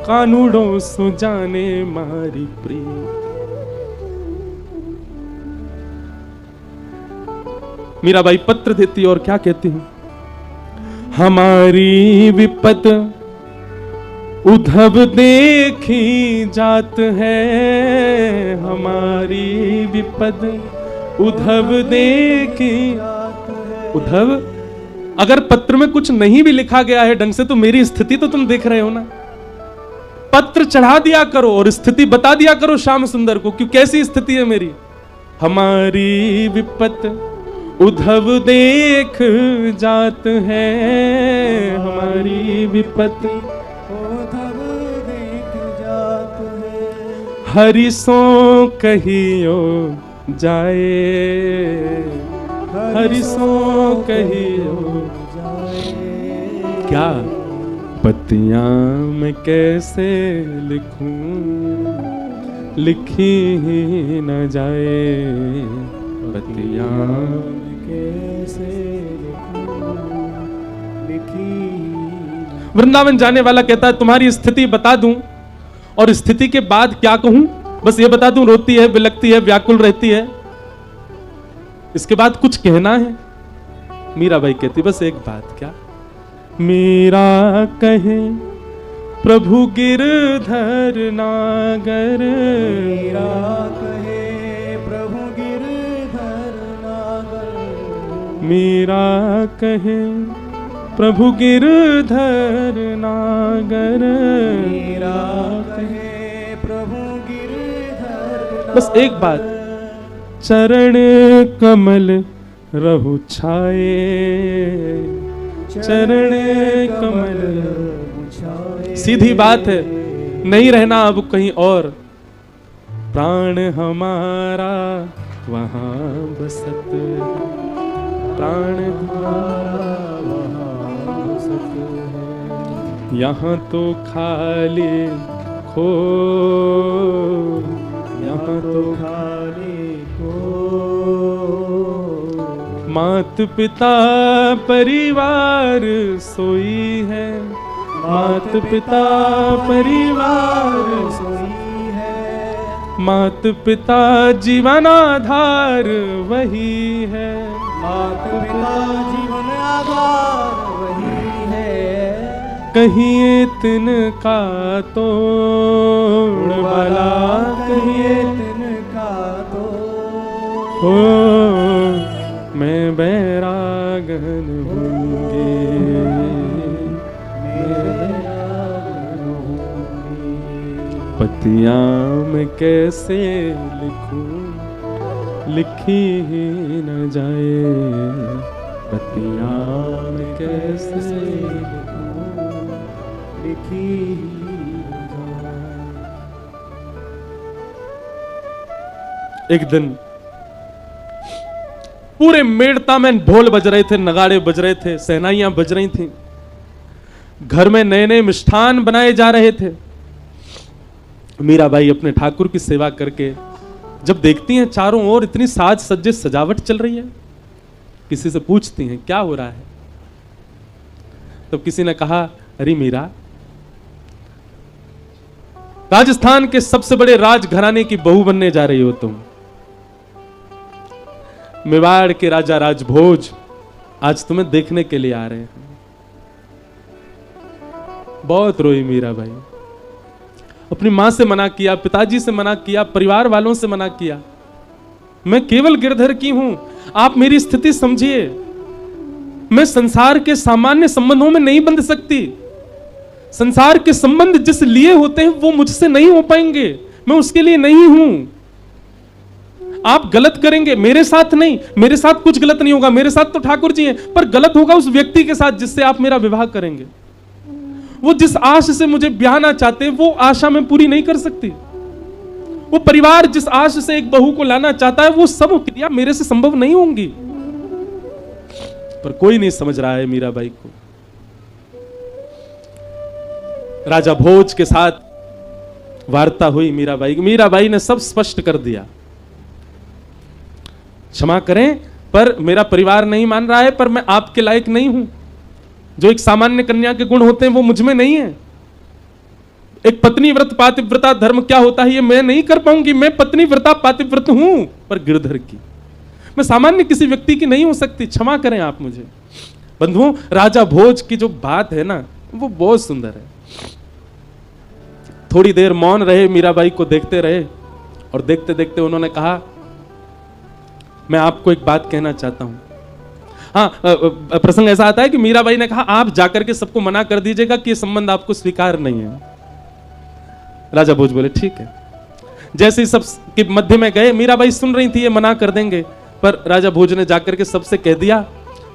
कानूड़ो सुजाने मारी प्रीत। मीराबाई पत्र देती और क्या कहती है? हमारी विपत उद्धव देखी जात है, हमारी विपद उद्धव देखी। उद्धव, अगर पत्र में कुछ नहीं भी लिखा गया है ढंग से तो मेरी स्थिति तो तुम देख रहे हो ना। पत्र चढ़ा दिया करो और स्थिति बता दिया करो श्याम सुंदर को, क्यों कैसी स्थिति है मेरी। हमारी विपत उद्धव देख जात है, हमारी विपत उद्धव देख जात है। हरि सो कहियो जाए, हरि सो कहियो जाए। क्या? पत्तियां मैं कैसे लिखूं, लिखी ही न जाए पत्तियां कैसे लिखूं, लिखी। वृंदावन जाने वाला कहता है तुम्हारी स्थिति बता दूं और स्थिति के बाद क्या कहूं, बस ये बता दूं रोती है, बिलखती है, व्याकुल रहती है, इसके बाद कुछ कहना है? मीराबाई कहती बस एक बात। क्या? मीरा कहे प्रभु गिरधर नागर, मीरा कहे प्रभु गिरधर नागर। मीरा कहे प्रभु गिरधर नागर, मीरा कहे प्रभु गिरधर। बस एक बात, चरण कमल रहु छाए, चरण कमल छाए। सीधी बात है, नहीं रहना अब कहीं और, प्राण हमारा वहां बसत, प्राण हमारा वहां बसत है, यहाँ तो खाली खो, यहाँ तो खाली को मात पिता परिवार सोई है, मात पिता परिवार सोई है, मात पिता जीवन आधार वही है, मात पिता जीवन आधार वही है, कहिए तिनका तोड़ भला, कहिए तिनका तो हो मैं बैरागन होंगे, पतियां मैं कैसे लिखूं, लिखी ही न जाए, पतियां मैं कैसे लिखूं, लिखी ही जाए। एक दिन पूरे मेड़ता में ढोल बज रहे थे, नगाड़े बज रहे थे, सहनाइयां बज रही थी, घर में नए नए मिष्ठान बनाए जा रहे थे। मीराबाई अपने ठाकुर की सेवा करके जब देखती हैं चारों ओर इतनी साज सज्जे सजावट चल रही है, किसी से पूछती हैं क्या हो रहा है। तब किसी ने कहा, अरे मीरा, राजस्थान के सबसे बड़े राजघराने की बहू बनने जा रही हो तुम। मेवाड़ के राजा राजभोज आज तुम्हें देखने के लिए आ रहे हैं। बहुत रोई मीराबाई, अपनी मां से मना किया, पिताजी से मना किया, परिवार वालों से मना किया। मैं केवल गिरधर की हूं, आप मेरी स्थिति समझिए। मैं संसार के सामान्य संबंधों में नहीं बंध सकती। संसार के संबंध जिस लिए होते हैं वो मुझसे नहीं हो पाएंगे, मैं उसके लिए नहीं हूं। आप गलत करेंगे, मेरे साथ नहीं, मेरे साथ कुछ गलत नहीं होगा, मेरे साथ तो ठाकुर जी हैं, पर गलत होगा उस व्यक्ति के साथ जिससे आप मेरा विवाह करेंगे। वो जिस आश से मुझे ब्याहना चाहते हैं वो आशा मैं पूरी नहीं कर सकती। वो परिवार जिस आश से एक बहू को लाना चाहता है वो सब क्रिया मेरे से संभव नहीं होंगी। पर कोई नहीं समझ रहा है मीराबाई को। राजा भोज के साथ वार्ता हुई मीराबाई की। मीराबाई ने सब स्पष्ट कर दिया, क्षमा करें पर मेरा परिवार नहीं मान रहा है, पर मैं आपके लायक नहीं हूं। जो एक सामान्य कन्या के गुण होते हैं वो मुझ में नहीं है। एक पत्नी व्रत पातिव्रता धर्म क्या होता है ये मैं नहीं कर पाऊंगी। मैं पत्नी व्रता पातिव्रत हूं, पर गिरधर की, मैं सामान्य किसी व्यक्ति की नहीं हो सकती। क्षमा करें आप मुझे। बंधुओं, राजा भोज की जो बात है ना वो बहुत सुंदर है। थोड़ी देर मौन रहे, मीराबाई को देखते रहे और देखते देखते उन्होंने कहा, मैं आपको एक बात कहना चाहता हूं। हाँ, प्रसंग ऐसा आता है कि मीराबाई ने कहा, आप जाकर के सबको मना कर दीजिएगा कि ये संबंध आपको स्वीकार नहीं है। राजा भोज बोले, ठीक है। जैसे ही सब के मध्य में गए, मीराबाई सुन रही थी ये मना कर देंगे, पर राजा भोज ने जाकर के सबसे कह दिया,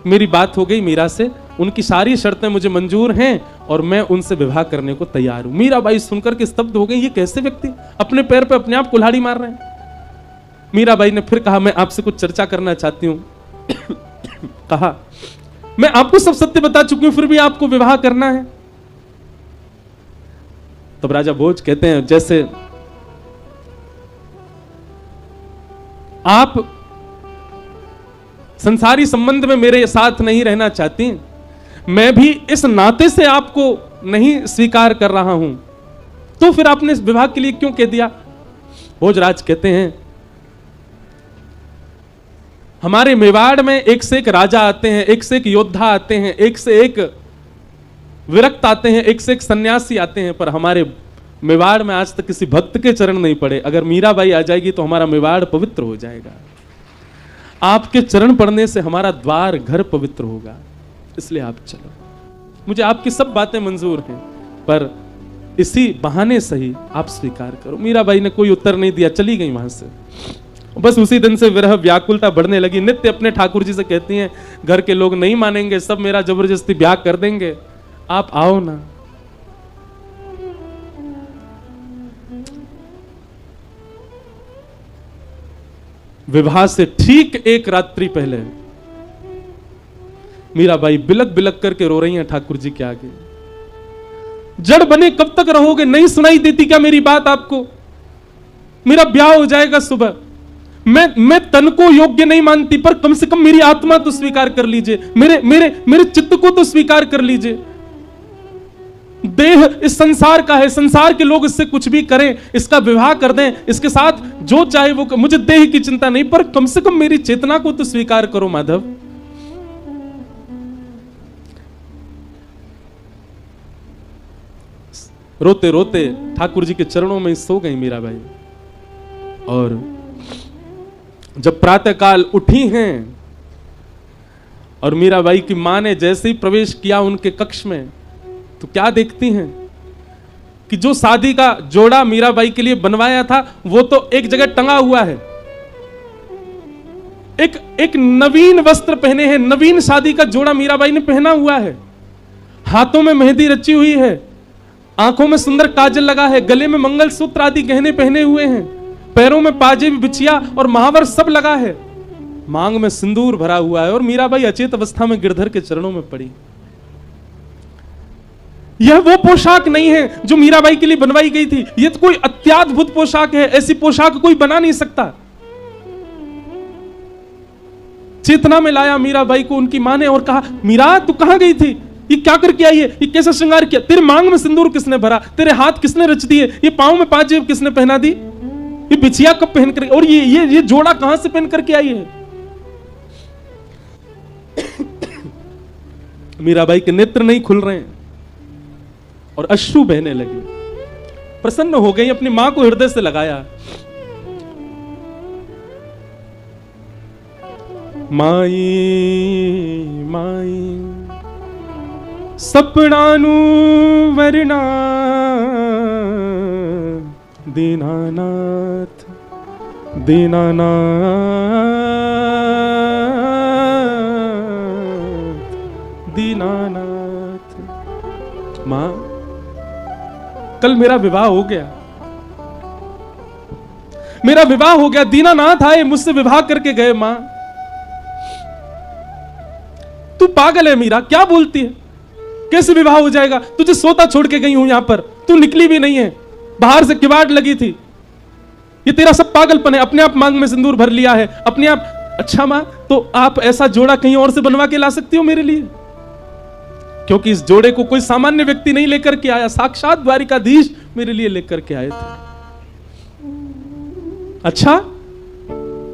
मेरी बात हो गई मीरा से, उनकी सारी शर्तें मुझे मंजूर हैं और मैं उनसे विवाह करने को तैयार हूं। मीराबाई सुनकर के स्तब्ध हो गई, ये कैसे व्यक्ति अपने पैर पे अपने आप कुल्हाड़ी मार रहे हैं। मीराबाई ने फिर कहा, मैं आपसे कुछ चर्चा करना चाहती हूं। कहा, मैं आपको सब सत्य बता चुकी हूं, फिर भी आपको विवाह करना है। तब राजा भोज कहते हैं, जैसे आप संसारी संबंध में मेरे साथ नहीं रहना चाहती, मैं भी इस नाते से आपको नहीं स्वीकार कर रहा हूं, तो फिर आपने इस विवाह के लिए क्यों कह दिया। भोजराज कहते हैं, हमारे मेवाड़ में एक से एक राजा आते हैं, एक से एक योद्धा आते हैं, एक से एक विरक्त आते हैं, एक से एक सन्यासी आते हैं, पर हमारे मेवाड़ में आज तक किसी भक्त के चरण नहीं पड़े। अगर मीराबाई आ जाएगी तो हमारा मेवाड़ पवित्र हो जाएगा। आपके चरण पड़ने से हमारा द्वार घर पवित्र होगा, इसलिए आप चलो। मुझे आपकी सब बातें मंजूर हैं, पर इसी बहाने सही आप स्वीकार करो। मीराबाई ने कोई उत्तर नहीं दिया, चली गई वहां से। बस उसी दिन से विरह व्याकुलता बढ़ने लगी। नित्य अपने ठाकुर जी से कहती हैं, घर के लोग नहीं मानेंगे, सब मेरा जबरदस्ती ब्याह कर देंगे, आप आओ ना। विवाह से ठीक एक रात्रि पहले मीराबाई बिलक बिलक करके रो रही हैं ठाकुर जी के आगे। जड़ बने कब तक रहोगे, नहीं सुनाई देती क्या मेरी बात आपको। मेरा ब्याह हो जाएगा सुबह, मैं तन को योग्य नहीं मानती, पर कम से कम मेरी आत्मा तो स्वीकार कर लीजिए, मेरे मेरे मेरे चित्त को तो स्वीकार कर लीजिए। देह इस संसार का है, संसार के लोग इससे कुछ भी करें, इसका विवाह कर दें, इसके साथ जो चाहे वो, मुझे देह की चिंता नहीं, पर कम से कम मेरी चेतना को तो स्वीकार करो माधव। रोते रोते ठाकुर जी के चरणों में सो गई मीराबाई। और जब प्रातःकाल उठी हैं और मीराबाई की मां ने जैसे ही प्रवेश किया उनके कक्ष में, तो क्या देखती हैं कि जो शादी का जोड़ा मीराबाई के लिए बनवाया था वो तो एक जगह टंगा हुआ है। एक नवीन वस्त्र पहने हैं, नवीन शादी का जोड़ा मीराबाई ने पहना हुआ है, हाथों में मेहंदी रची हुई है, आंखों में सुंदर काजल लगा है, गले में मंगलसूत्र आदि गहने पहने हुए हैं, पैरों में पाजेब, बिछिया और महावर सब लगा है, मांग में सिंदूर भरा हुआ है, और मीराबाई अचेत अवस्था में गिरधर के चरणों में पड़ी। यह वो पोशाक नहीं है जो मीराबाई के लिए बनवाई गई थी, यह तो कोई अत्याद्भुत पोशाक है, ऐसी पोशाक कोई बना नहीं सकता। चेतना में लाया मीराबाई को उनकी मां ने और कहा, मीरा तू कहां गई थी, ये क्या करके आई है, ये कैसा श्रृंगार किया, तेरे मांग में सिंदूर किसने भरा, तेरे हाथ किसने रच दिए, ये पांव में पाजेब किसने पहना दी, ये बिछिया कब पहन कर, और ये जोड़ा कहां से पहन करके आई है। मीराबाई के नेत्र नहीं खुल रहे हैं और अश्रु बहने लगे। प्रसन्न हो गई, अपनी मां को हृदय से लगाया। माई माई सपनानु वरना दीनानाथ दीनानाथ दीनानाथ। मां, कल मेरा विवाह हो गया, मेरा विवाह हो गया, दीनानाथ आए मुझसे विवाह करके गए। मां तू पागल है मीरा, क्या बोलती है, कैसे विवाह हो जाएगा, तुझे सोता छोड़ के गई हूं यहां पर, तू निकली भी नहीं है, बाहर से किवाड़ लगी थी, ये तेरा सब पागलपन है, अपने आप मांग में सिंदूर भर लिया है, अपने आप। अच्छा मां, तो आप ऐसा जोड़ा कहीं और से बनवा के ला सकती हो मेरे लिए, क्योंकि इस जोड़े को कोई सामान्य व्यक्ति नहीं लेकर के आया, साक्षात द्वारिकाधीश मेरे लिए लेकर के आए थे। अच्छा,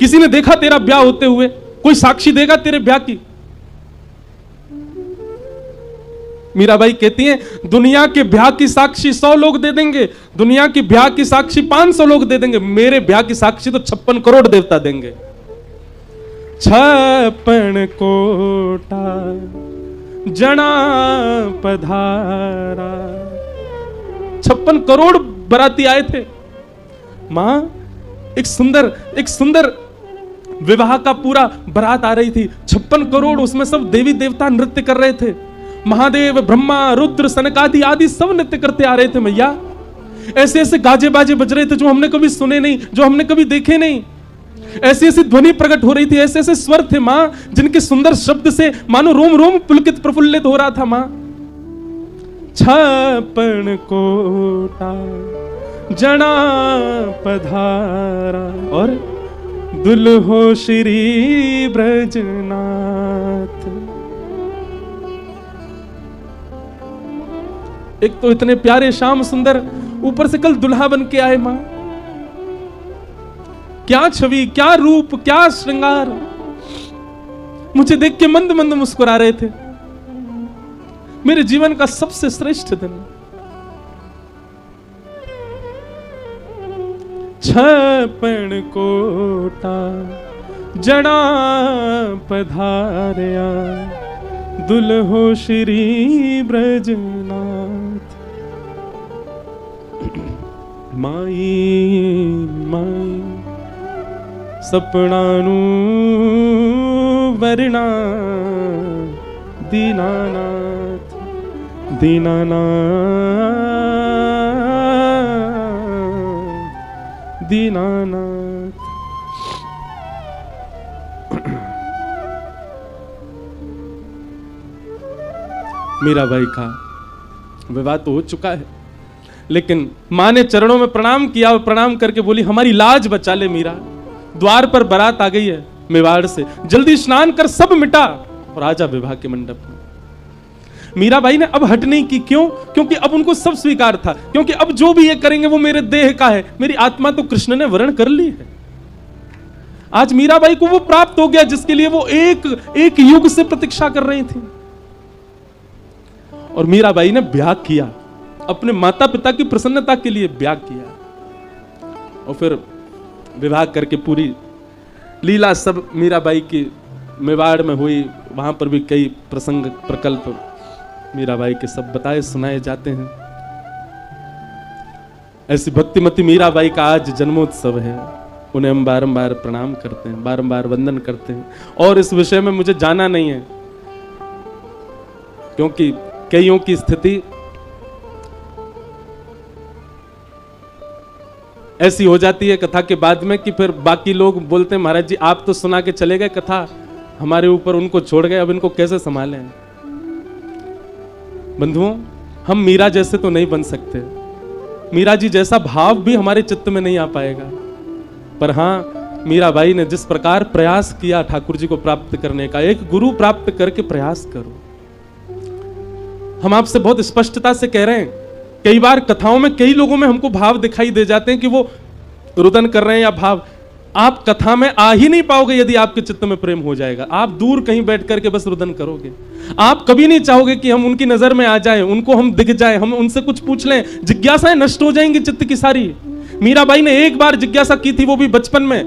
किसी ने देखा तेरा ब्याह होते हुए, कोई साक्षी देगा तेरे ब्याह की। मीराबाई कहती हैं, दुनिया के ब्याह की साक्षी 100 लोग दे देंगे, दुनिया की ब्याह की साक्षी 500 लोग दे देंगे, मेरे ब्याह की साक्षी तो 56 करोड़ देवता देंगे। 56 कोटा जना पधारा, 56 करोड़ बराती आए थे। मां, एक सुंदर विवाह का पूरा बारात आ रही थी, 56 करोड़, उसमें सब देवी देवता नृत्य कर रहे थे, महादेव, ब्रह्मा, रुद्र, सनकादि आदि सब नृत्य करते आ रहे थे। मैया, ऐसे ऐसे गाजे बाजे बज रहे थे जो हमने कभी सुने नहीं, जो हमने कभी देखे नहीं, ऐसी ऐसी ध्वनि प्रकट हो रही थी, ऐसे ऐसे स्वर थे मां, जिनके सुंदर शब्द से मानो रोम रोम पुलकित प्रफुल्लित हो रहा था। मां, 56 कोटा जना पधारा और दुल्हो श्री ब्रजनाथ। एक तो इतने प्यारे श्याम सुंदर, ऊपर से कल दुल्हा बन के आए। मां, क्या छवि, क्या रूप, क्या श्रृंगार, मुझे देख के मंद मंद मुस्कुरा रहे थे। मेरे जीवन का सबसे श्रेष्ठ दिन। 56 कोटा जना पधारया, दुल्हो श्री ब्रजनाथ। माई माई सपनानु वरना दीनानाथ दीनानाथ दीनानाथ। मीराबाई का विवाह तो हो चुका है, लेकिन मां ने चरणों में प्रणाम किया और प्रणाम करके बोली, हमारी लाज बचा ले मीरा, द्वार पर बारात आ गई है मेवाड़ से, जल्दी स्नान कर सब मिटा और आजा विवाह के मंडप में। मीराबाई ने अब हट नहीं की, क्यों? क्योंकि अब उनको सब स्वीकार था, क्योंकि अब जो भी ये करेंगे वो मेरे देह का है, मेरी आत्मा तो कृष्ण ने वर्ण कर ली है। आज मीराबाई को वो प्राप्त हो गया जिसके लिए वो एक युग से प्रतीक्षा कर रही थी। और मीराबाई ने ब्याह किया, अपने माता पिता की प्रसन्नता के लिए ब्याह किया। और फिर विवाह करके पूरी लीला सब मीराबाई की मेवाड़ में हुई। वहां पर भी कई प्रसंग प्रकल्प मीराबाई के सब बताए सुनाए जाते हैं। ऐसी भक्तिमती मीराबाई का आज जन्मोत्सव है। उन्हें हम बारंबार प्रणाम करते हैं, बारंबार वंदन करते हैं। और इस विषय में मुझे जाना नहीं है, क्योंकि कईयों की स्थिति ऐसी हो जाती है कथा के बाद में कि फिर बाकी लोग बोलते हैं महाराज जी आप तो सुना के चले गए कथा, हमारे ऊपर उनको छोड़ गए, अब इनको कैसे संभालें। बंधुओं, हम मीरा जैसे तो नहीं बन सकते, मीरा जी जैसा भाव भी हमारे चित्त में नहीं आ पाएगा। पर हाँ, मीराबाई ने जिस प्रकार प्रयास किया ठाकुर जी को प्राप्त करने का, एक गुरु प्राप्त करके प्रयास करो। हम आपसे बहुत स्पष्टता से कह रहे हैं, कई बार कथाओं में कई लोगों में हमको भाव दिखाई दे जाते हैं कि वो रुदन कर रहे हैं या भाव। आप कथा में आ ही नहीं पाओगे यदि आपके चित्त में प्रेम हो जाएगा। आप दूर कहीं बैठ करके बस रुदन करोगे। आप कभी नहीं चाहोगे कि हम उनकी नजर में आ जाएं, उनको हम दिख जाएं, हम उनसे कुछ पूछ लें। जिज्ञासाएं नष्ट हो जाएंगी चित्त की सारी। मीराबाई ने एक बार जिज्ञासा की थी, वो भी बचपन में,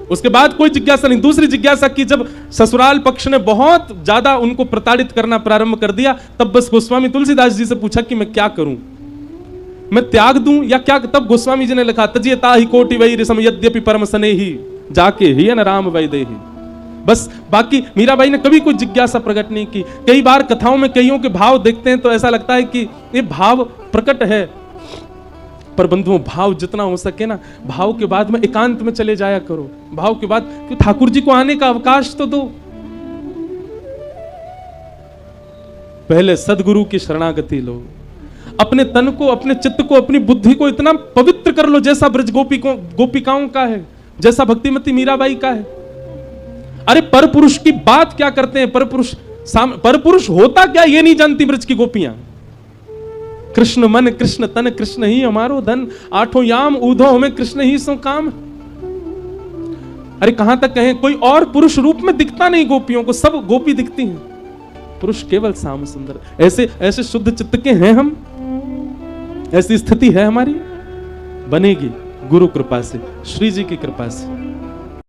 उसके बाद कोई जिज्ञासा नहीं। दूसरी जिज्ञासा की जब ससुराल पक्ष ने बहुत ज्यादा उनको प्रताड़ित करना प्रारंभ कर दिया, तब बस गोस्वामी तुलसीदास जी से पूछा कि मैं क्या करूं, मैं त्याग दूं या क्या। तब गोस्वामी जी ने लिखा, तजियता ही कोटि वही रिसम यद्यपि परम सनेही जाके ही न राम वैदेही। बस बाकी मीराबाई ने कभी कोई जिज्ञासा प्रकट नहीं की। कई बार कथाओं में कईयों के भाव देखते हैं तो ऐसा लगता है कि ये भाव प्रकट है, पर बंधुओं भाव जितना हो सके ना, भाव के बाद में एकांत में चले जाया करो। भाव के बाद कि ठाकुर जी को आने का अवकाश तो दो। पहले सदगुरु की शरणागति लो, अपने तन को, अपने चित्त को, अपनी बुद्धि को इतना पवित्र कर लो जैसा ब्रज गोपिकाओं का है, जैसा भक्तिमती मीराबाई का है। अरे परपुरुष की बात क्या करते हैं, परपुरुष होता क्या ये नहीं जानती ब्रज की गोपियां। कृष्ण मन कृष्ण तन कृष्ण ही हमारो धन, आठों याम ऊधो हमें कृष्ण ही सो काम। अरे कहां तक कहें, कोई और पुरुष रूप में दिखता नहीं गोपियों को, सब गोपी दिखती हैं, पुरुष केवल श्याम सुंदर। ऐसे ऐसे शुद्ध चित्त के हैं हम, ऐसी स्थिति है हमारी, बनेगी गुरु कृपा से, श्री जी की कृपा से।